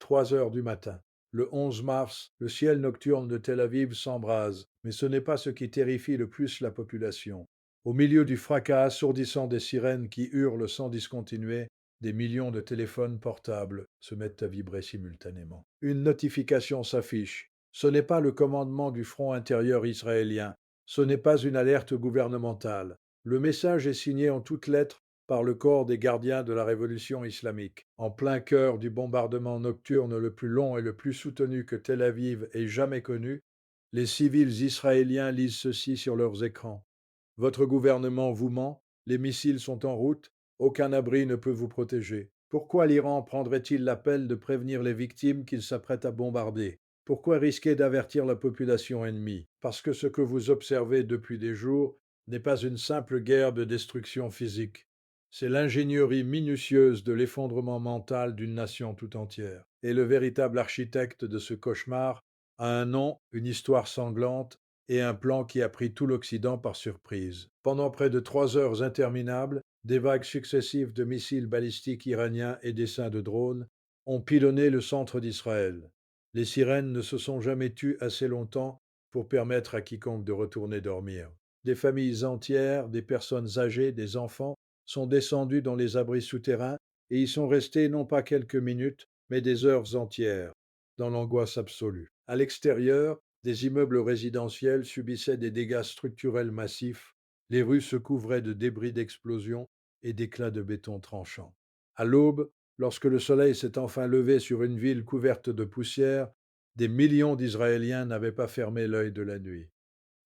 3 heures du matin. Le 11 mars, le ciel nocturne de Tel Aviv s'embrase, mais ce n'est pas ce qui terrifie le plus la population. Au milieu du fracas assourdissant des sirènes qui hurlent sans discontinuer, des millions de téléphones portables se mettent à vibrer simultanément. Une notification s'affiche. Ce n'est pas le commandement du front intérieur israélien. Ce n'est pas une alerte gouvernementale. Le message est signé en toutes lettres par le corps des gardiens de la révolution islamique. En plein cœur du bombardement nocturne le plus long et le plus soutenu que Tel Aviv ait jamais connu, les civils israéliens lisent ceci sur leurs écrans. Votre gouvernement vous ment, les missiles sont en route, aucun abri ne peut vous protéger. Pourquoi l'Iran prendrait-il la peine de prévenir les victimes qu'il s'apprête à bombarder? Pourquoi risquer d'avertir la population ennemie? Parce que ce que vous observez depuis des jours n'est pas une simple guerre de destruction physique. C'est l'ingénierie minutieuse de l'effondrement mental d'une nation tout entière. Et le véritable architecte de ce cauchemar a un nom, une histoire sanglante et un plan qui a pris tout l'Occident par surprise. Pendant près de 3 heures interminables, des vagues successives de missiles balistiques iraniens et d'essaims de drones ont pilonné le centre d'Israël. Les sirènes ne se sont jamais tues assez longtemps pour permettre à quiconque de retourner dormir. Des familles entières, des personnes âgées, des enfants sont descendus dans les abris souterrains et y sont restés non pas quelques minutes, mais des heures entières, dans l'angoisse absolue. À l'extérieur, des immeubles résidentiels subissaient des dégâts structurels massifs, les rues se couvraient de débris d'explosions et d'éclats de béton tranchants. À l'aube, lorsque le soleil s'est enfin levé sur une ville couverte de poussière, des millions d'Israéliens n'avaient pas fermé l'œil de la nuit.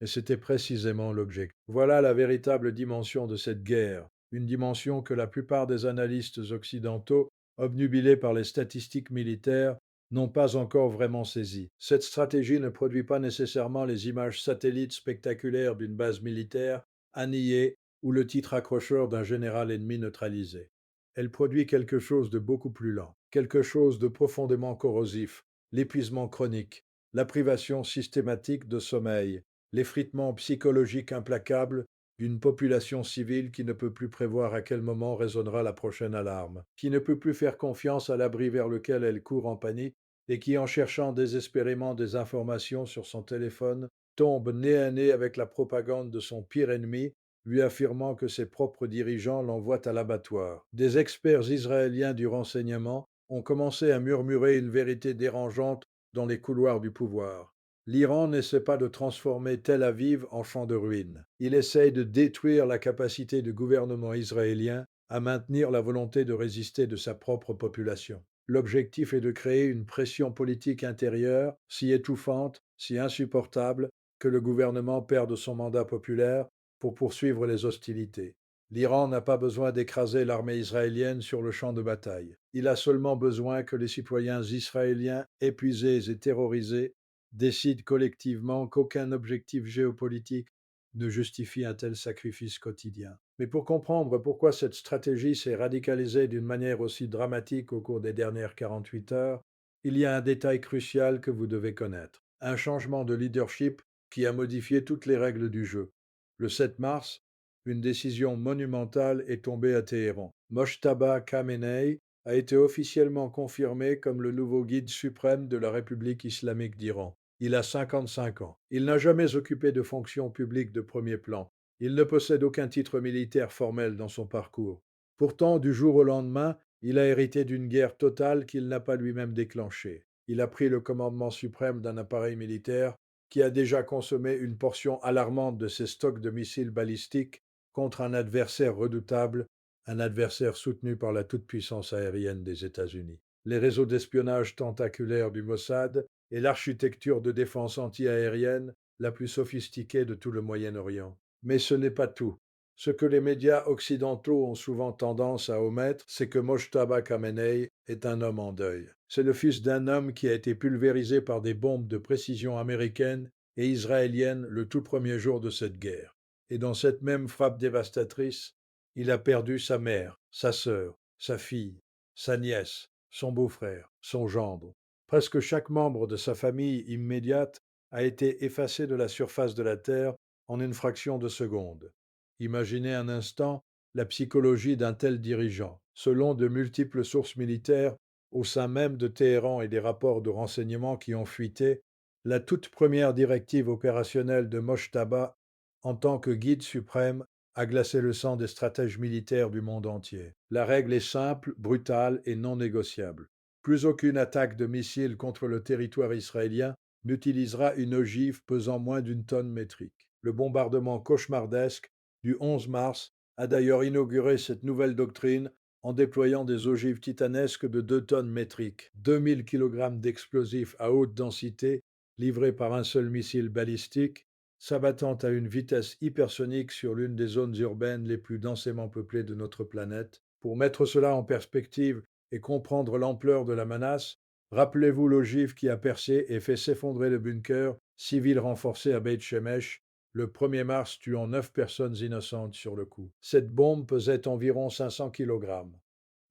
Et c'était précisément l'objectif. Voilà la véritable dimension de cette guerre, une dimension que la plupart des analystes occidentaux, obnubilés par les statistiques militaires, n'ont pas encore vraiment saisie. Cette stratégie ne produit pas nécessairement les images satellites spectaculaires d'une base militaire annihilée ou le titre accrocheur d'un général ennemi neutralisé. Elle produit quelque chose de beaucoup plus lent, quelque chose de profondément corrosif, l'épuisement chronique, la privation systématique de sommeil, l'effritement psychologique implacable d'une population civile qui ne peut plus prévoir à quel moment résonnera la prochaine alarme, qui ne peut plus faire confiance à l'abri vers lequel elle court en panique et qui, en cherchant désespérément des informations sur son téléphone, tombe nez à nez avec la propagande de son pire ennemi, lui affirmant que ses propres dirigeants l'envoient à l'abattoir. Des experts israéliens du renseignement ont commencé à murmurer une vérité dérangeante dans les couloirs du pouvoir. L'Iran n'essaie pas de transformer Tel Aviv en champ de ruines. Il essaye de détruire la capacité du gouvernement israélien à maintenir la volonté de résister de sa propre population. L'objectif est de créer une pression politique intérieure si étouffante, si insupportable, que le gouvernement perde son mandat populaire pour poursuivre les hostilités. L'Iran n'a pas besoin d'écraser l'armée israélienne sur le champ de bataille. Il a seulement besoin que les citoyens israéliens, épuisés et terrorisés, décident collectivement qu'aucun objectif géopolitique ne justifie un tel sacrifice quotidien. Mais pour comprendre pourquoi cette stratégie s'est radicalisée d'une manière aussi dramatique au cours des dernières 48 heures, il y a un détail crucial que vous devez connaître. Un changement de leadership qui a modifié toutes les règles du jeu. Le 7 mars, une décision monumentale est tombée à Téhéran. Mojtaba Khamenei a été officiellement confirmé comme le nouveau guide suprême de la République islamique d'Iran. Il a 55 ans. Il n'a jamais occupé de fonction publique de premier plan. Il ne possède aucun titre militaire formel dans son parcours. Pourtant, du jour au lendemain, il a hérité d'une guerre totale qu'il n'a pas lui-même déclenchée. Il a pris le commandement suprême d'un appareil militaire qui a déjà consommé une portion alarmante de ses stocks de missiles balistiques contre un adversaire redoutable, un adversaire soutenu par la toute-puissance aérienne des États-Unis. Les réseaux d'espionnage tentaculaires du Mossad et l'architecture de défense antiaérienne la plus sophistiquée de tout le Moyen-Orient. Mais ce n'est pas tout. Ce que les médias occidentaux ont souvent tendance à omettre, c'est que Mojtaba Khamenei est un homme en deuil. C'est le fils d'un homme qui a été pulvérisé par des bombes de précision américaines et israéliennes le tout premier jour de cette guerre. Et dans cette même frappe dévastatrice, il a perdu sa mère, sa sœur, sa fille, sa nièce, son beau-frère, son gendre. Presque chaque membre de sa famille immédiate a été effacé de la surface de la Terre en une fraction de seconde. Imaginez un instant la psychologie d'un tel dirigeant. Selon de multiples sources militaires, Au sein même de Téhéran et des rapports de renseignement qui ont fuité, la toute première directive opérationnelle de Mojtaba, en tant que guide suprême, a glacé le sang des stratèges militaires du monde entier. La règle est simple, brutale et non négociable. Plus aucune attaque de missiles contre le territoire israélien n'utilisera une ogive pesant moins d'une tonne métrique. Le bombardement cauchemardesque du 11 mars a d'ailleurs inauguré cette nouvelle doctrine en déployant des ogives titanesques de 2 tonnes métriques, 2000 kg d'explosifs à haute densité livrés par un seul missile balistique, s'abattant à une vitesse hypersonique sur l'une des zones urbaines les plus densément peuplées de notre planète. Pour mettre cela en perspective et comprendre l'ampleur de la menace, rappelez-vous l'ogive qui a percé et fait s'effondrer le bunker civil renforcé à Beit Shemesh le 1er mars, tuant 9 personnes innocentes sur le coup. Cette bombe pesait environ 500 kg.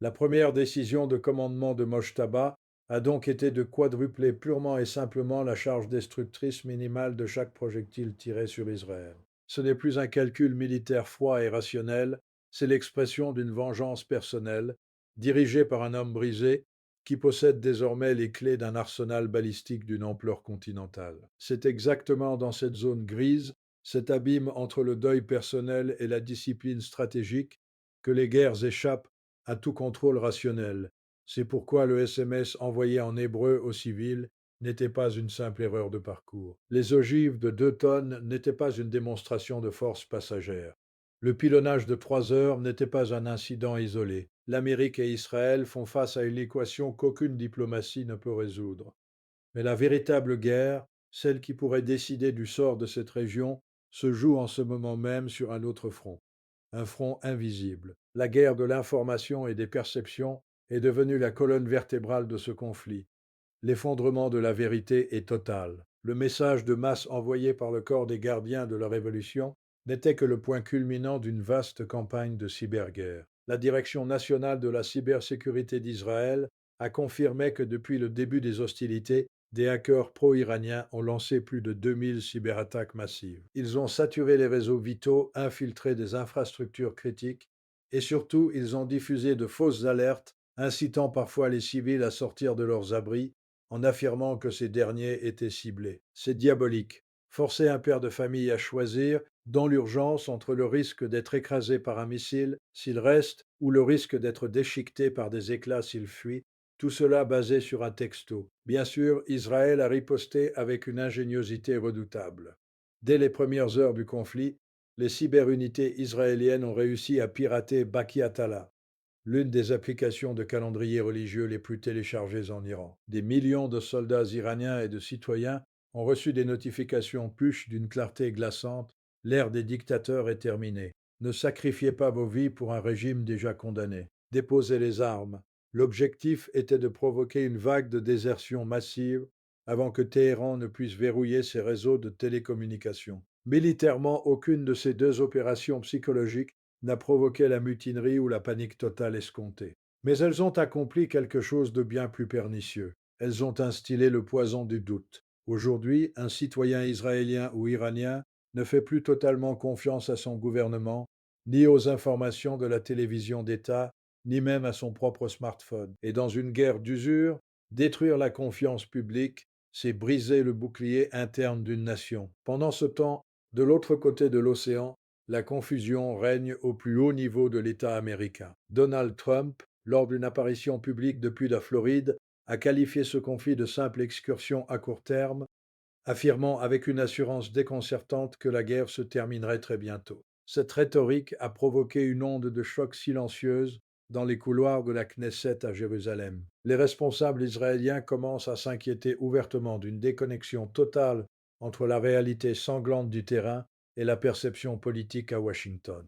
La première décision de commandement de Mojtaba a donc été de quadrupler purement et simplement la charge destructrice minimale de chaque projectile tiré sur Israël. Ce n'est plus un calcul militaire froid et rationnel, c'est l'expression d'une vengeance personnelle, dirigée par un homme brisé, qui possède désormais les clés d'un arsenal balistique d'une ampleur continentale. C'est exactement dans cette zone grise, cet abîme entre le deuil personnel et la discipline stratégique, que les guerres échappent à tout contrôle rationnel. C'est pourquoi le SMS envoyé en hébreu aux civils n'était pas une simple erreur de parcours. Les ogives de 2 tonnes n'étaient pas une démonstration de force passagère. Le pilonnage de 3 heures n'était pas un incident isolé. L'Amérique et Israël font face à une équation qu'aucune diplomatie ne peut résoudre. Mais la véritable guerre, celle qui pourrait décider du sort de cette région, se joue en ce moment même sur un autre front, un front invisible. La guerre de l'information et des perceptions est devenue la colonne vertébrale de ce conflit. L'effondrement de la vérité est total. Le message de masse envoyé par le corps des gardiens de la Révolution n'était que le point culminant d'une vaste campagne de cyberguerre. La Direction nationale de la cybersécurité d'Israël a confirmé que depuis le début des hostilités, des hackers pro-iraniens ont lancé plus de 2000 cyberattaques massives. Ils ont saturé les réseaux vitaux, infiltré des infrastructures critiques et surtout, ils ont diffusé de fausses alertes, incitant parfois les civils à sortir de leurs abris en affirmant que ces derniers étaient ciblés. C'est diabolique. Forcer un père de famille à choisir, dans l'urgence, entre le risque d'être écrasé par un missile s'il reste ou le risque d'être déchiqueté par des éclats s'il fuit, tout cela basé sur un texto. Bien sûr, Israël a riposté avec une ingéniosité redoutable. Dès les premières heures du conflit, les cyberunités israéliennes ont réussi à pirater Baki Atala, l'une des applications de calendrier religieux les plus téléchargées en Iran. Des millions de soldats iraniens et de citoyens ont reçu des notifications push d'une clarté glaçante. L'ère des dictateurs est terminée. Ne sacrifiez pas vos vies pour un régime déjà condamné. Déposez les armes. L'objectif était de provoquer une vague de désertion massive avant que Téhéran ne puisse verrouiller ses réseaux de télécommunications. Militairement, aucune de ces deux opérations psychologiques n'a provoqué la mutinerie ou la panique totale escomptée. Mais elles ont accompli quelque chose de bien plus pernicieux. Elles ont instillé le poison du doute. Aujourd'hui, un citoyen israélien ou iranien ne fait plus totalement confiance à son gouvernement, ni aux informations de la télévision d'État, ni même à son propre smartphone. Et dans une guerre d'usure, détruire la confiance publique, c'est briser le bouclier interne d'une nation. Pendant ce temps, de l'autre côté de l'océan, la confusion règne au plus haut niveau de l'État américain. Donald Trump, lors d'une apparition publique depuis la Floride, a qualifié ce conflit de simple excursion à court terme, affirmant avec une assurance déconcertante que la guerre se terminerait très bientôt. Cette rhétorique a provoqué une onde de choc silencieuse dans les couloirs de la Knesset à Jérusalem. Les responsables israéliens commencent à s'inquiéter ouvertement d'une déconnexion totale entre la réalité sanglante du terrain et la perception politique à Washington.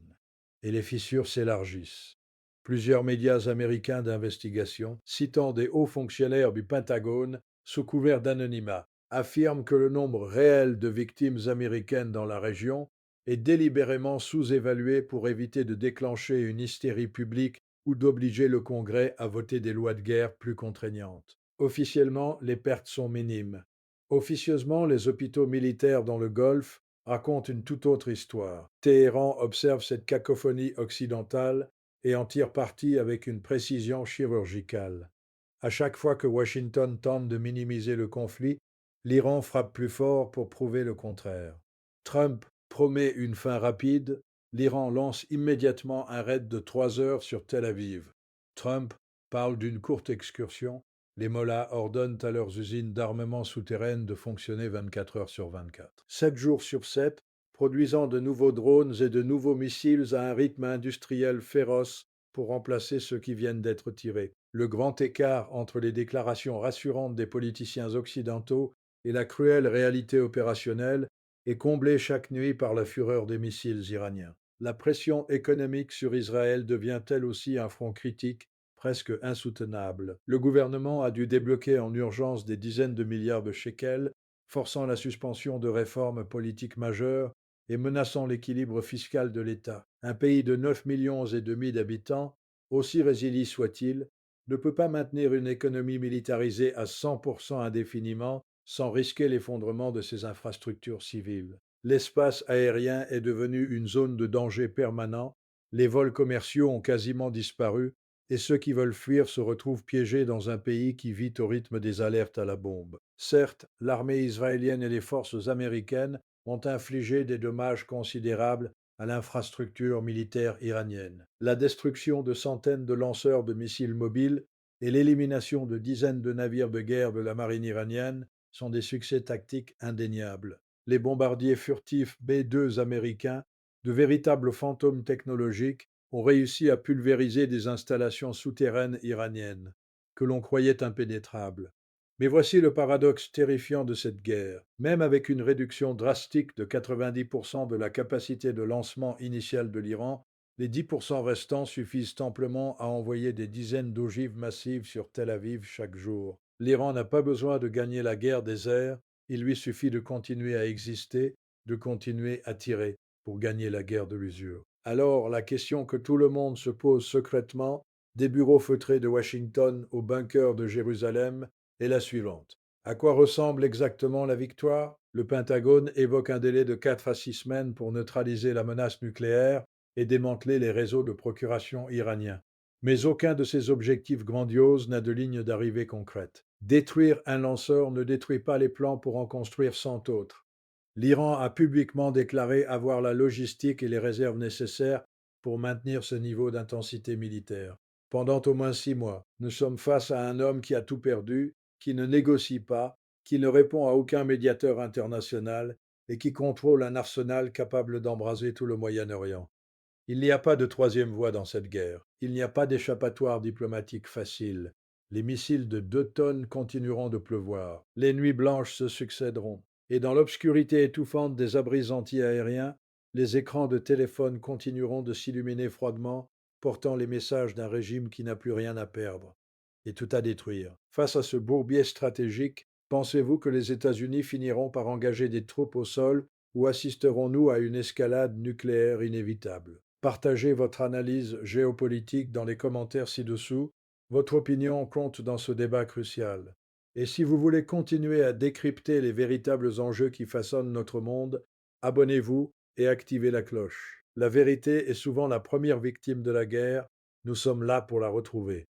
Et les fissures s'élargissent. Plusieurs médias américains d'investigation, citant des hauts fonctionnaires du Pentagone sous couvert d'anonymat, affirment que le nombre réel de victimes américaines dans la région est délibérément sous-évalué pour éviter de déclencher une hystérie publique ou d'obliger le Congrès à voter des lois de guerre plus contraignantes. Officiellement, les pertes sont minimes. Officieusement, les hôpitaux militaires dans le Golfe racontent une toute autre histoire. Téhéran observe cette cacophonie occidentale et en tire parti avec une précision chirurgicale. À chaque fois que Washington tente de minimiser le conflit, l'Iran frappe plus fort pour prouver le contraire. Trump promet une fin rapide, l'Iran lance immédiatement un raid de 3 heures sur Tel Aviv. Trump parle d'une courte excursion, les mollahs ordonnent à leurs usines d'armement souterraines de fonctionner 24 heures sur 24. 7 jours sur 7, produisant de nouveaux drones et de nouveaux missiles à un rythme industriel féroce pour remplacer ceux qui viennent d'être tirés. Le grand écart entre les déclarations rassurantes des politiciens occidentaux et la cruelle réalité opérationnelle est comblé chaque nuit par la fureur des missiles iraniens. La pression économique sur Israël devient elle aussi un front critique, presque insoutenable. Le gouvernement a dû débloquer en urgence des dizaines de milliards de shekels, forçant la suspension de réformes politiques majeures et menaçant l'équilibre fiscal de l'État. Un pays de 9,5 millions d'habitants, aussi résilient soit-il, ne peut pas maintenir une économie militarisée à 100% indéfiniment sans risquer l'effondrement de ses infrastructures civiles. L'espace aérien est devenu une zone de danger permanent, les vols commerciaux ont quasiment disparu et ceux qui veulent fuir se retrouvent piégés dans un pays qui vit au rythme des alertes à la bombe. Certes, l'armée israélienne et les forces américaines ont infligé des dommages considérables à l'infrastructure militaire iranienne. La destruction de centaines de lanceurs de missiles mobiles et l'élimination de dizaines de navires de guerre de la marine iranienne sont des succès tactiques indéniables. Les bombardiers furtifs B-2 américains, de véritables fantômes technologiques, ont réussi à pulvériser des installations souterraines iraniennes, que l'on croyait impénétrables. Mais voici le paradoxe terrifiant de cette guerre. Même avec une réduction drastique de 90% de la capacité de lancement initiale de l'Iran, les 10% restants suffisent amplement à envoyer des dizaines d'ogives massives sur Tel Aviv chaque jour. L'Iran n'a pas besoin de gagner la guerre des airs, il lui suffit de continuer à exister, de continuer à tirer pour gagner la guerre de l'usure. Alors, la question que tout le monde se pose secrètement, des bureaux feutrés de Washington aux bunkers de Jérusalem, est la suivante. À quoi ressemble exactement la victoire? Le Pentagone évoque un délai de 4 à 6 semaines pour neutraliser la menace nucléaire et démanteler les réseaux de procuration iraniens. Mais aucun de ces objectifs grandioses n'a de ligne d'arrivée concrète. Détruire un lanceur ne détruit pas les plans pour en construire 100 autres. L'Iran a publiquement déclaré avoir la logistique et les réserves nécessaires pour maintenir ce niveau d'intensité militaire. Pendant au moins 6 mois, nous sommes face à un homme qui a tout perdu, qui ne négocie pas, qui ne répond à aucun médiateur international et qui contrôle un arsenal capable d'embraser tout le Moyen-Orient. Il n'y a pas de troisième voie dans cette guerre. Il n'y a pas d'échappatoire diplomatique facile. Les missiles de 2 tonnes continueront de pleuvoir. Les nuits blanches se succéderont. Et dans l'obscurité étouffante des abris anti-aériens, les écrans de téléphone continueront de s'illuminer froidement, portant les messages d'un régime qui n'a plus rien à perdre et tout à détruire. Face à ce bourbier stratégique, pensez-vous que les États-Unis finiront par engager des troupes au sol ou assisterons-nous à une escalade nucléaire inévitable? Partagez votre analyse géopolitique dans les commentaires ci-dessous. Votre opinion compte dans ce débat crucial. Et si vous voulez continuer à décrypter les véritables enjeux qui façonnent notre monde, abonnez-vous et activez la cloche. La vérité est souvent la première victime de la guerre. Nous sommes là pour la retrouver.